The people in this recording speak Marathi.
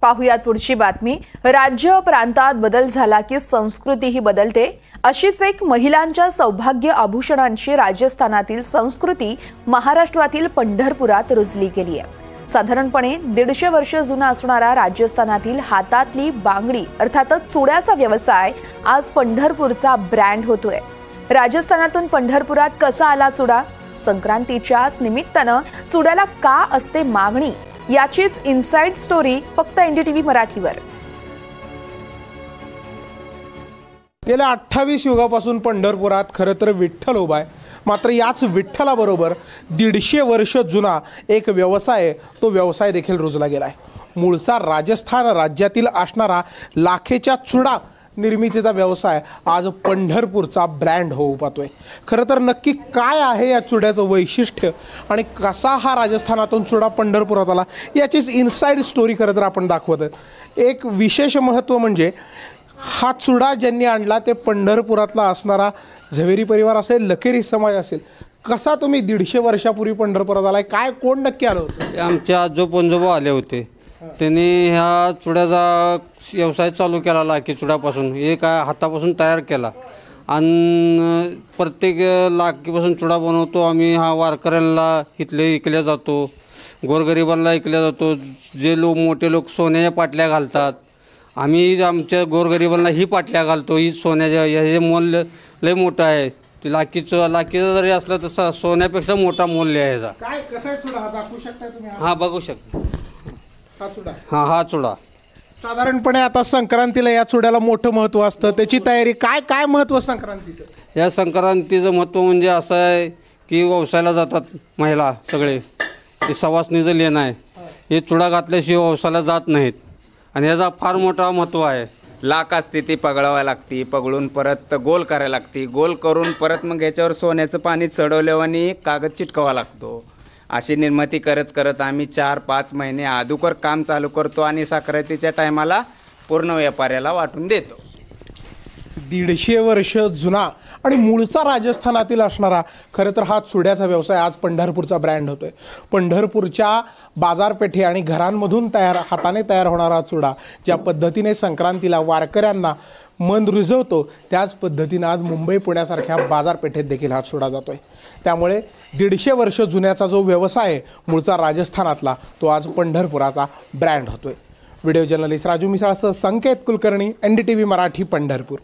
पाहुयात पुढची बातमी। राज्य प्रांतात बदल झाला की संस्कृतीही बदलते। अशीच एक महिलांच्या सौभाग्य आभूषणांची राजस्थानातील संस्कृती महाराष्ट्रातील पंढरपुरात रुजली गेली आहे। साधारणपणे 150 वर्ष जुना असणारा राजस्थानातील हातातली बांगडी अर्थातच चुड्याचा व्यवसाय आज पंढरपूरचा ब्रँड होतोय। राजस्थानातून पंढरपुरात कसा आला चुडा? संक्रांतीच्या निमित्तानं चुड्याला का असते मागणी याचीच इनसाइड स्टोरी फक्त एनडीटीव्ही मराठीवर। गेल्या 28 युगापासून पंढरपुरात खरं तर विठ्ठल उभा आहे। मात्र याच विठ्ठलाबरोबर 150 वर्ष जुना एक व्यवसाय तो व्यवसाय देखील रुजला गेला आहे। मूळचा राजस्थान राज्यातील असणारा लाखेच्या चुडा निर्मितीचा व्यवसाय आज पंढरपूरचा ब्रँड होऊ पाहतोय। खरं तर नक्की काय आहे या चुड्याचं वैशिष्ट्य आणि कसा हा राजस्थानातून चुडा पंढरपुरात आला याचीच इनसाइड स्टोरी खरं तर आपण दाखवत आहोत। एक विशेष महत्त्व म्हणजे हा चुडा ज्यांनी आणला ते पंढरपुरातला असणारा झवेरी परिवार असेल, लकेरी समाज असेल। कसा तुम्ही 150 वर्षापूर्वी पंढरपुरात आलाय? काय कोण नक्की आलं होतं? आमचे आजोबा आले होते। त्यांनी ह्या चुड्याचा व्यवसाय चालू केला लाखी चुड्यापासून। हे काय हातापासून तयार केला आणि प्रत्येक लाखीपासून चुडा बनवतो आम्ही। हा वारकऱ्यांना इथले इकल्या जातो, गोरगरिबांना इकल्या जातो। जे लोक मोठे लोक सोन्याच्या पाटल्या घालतात, आम्ही आमच्या गोरगरिबांना ही पाटल्या घालतो। ही सोन्याच्या हे मोल लय मोठं आहे। लाखीचं जरी असलं तर सोन्यापेक्षा मोठा मूल्य आहे ह्याचा। काय कसा आहे चुडा? हा दाखवू शकता तुम्ही? हा बघू शकता। हा चुडा, हा चुडा साधारणपणे आता संक्रांतीला या चुड्याला मोठं महत्त्व असतं। त्याची तयारी काय महत्त्व संक्रांतीचं? या संक्रांतीचं महत्त्व म्हणजे असं आहे की व्यवसायाला जातात महिला सगळे। हे सवासणीचं लेणं आहे। हे चुडा घातल्याशिवाय व्यवसायाला जात नाहीत आणि याचा फार मोठा महत्त्व आहे। लाख असते ती पगळावं लागते, पगळून परत गोल करायला लागते, गोल करून परत मग याच्यावर सोन्याचं पाणी चढवल्यावर आणि कागद चिटकावा लागतो। अशी निर्मिती करत करत आम्ही 4-5 महिने अगोदर काम चालू करतो आणि संक्रांतीच्या टायमाला पूर्ण व्यापाऱ्याला वाटून देतो। 150 वर्ष जुना आणि मूळचा राजस्थानातील असणारा खरं तर हा चुड्याचा व्यवसाय आज पंढरपूरचा ब्रँड होतोय। पंढरपूरच्या बाजारपेठे आणि घरांमधून हाताने तयार होणारा चुडा ज्या पद्धतीने संक्रांतीला वारकऱ्यांना मन रुजवतो त्याच पद्धतीने आज मुंबई पुण्यासारख्या बाजारपेठेत देखील हा चुडा जातोय। त्यामुळे 150 वर्ष जुन्याचा जो व्यवसाय आहे मूळचा राजस्थानातला तो आज पंढरपुराचा ब्रँड होतोय। व्हिडिओ जर्नलिस्ट राजू मिसाळसह संकेत कुलकर्णी, एनडीटीव्ही मराठी, पंढरपूर।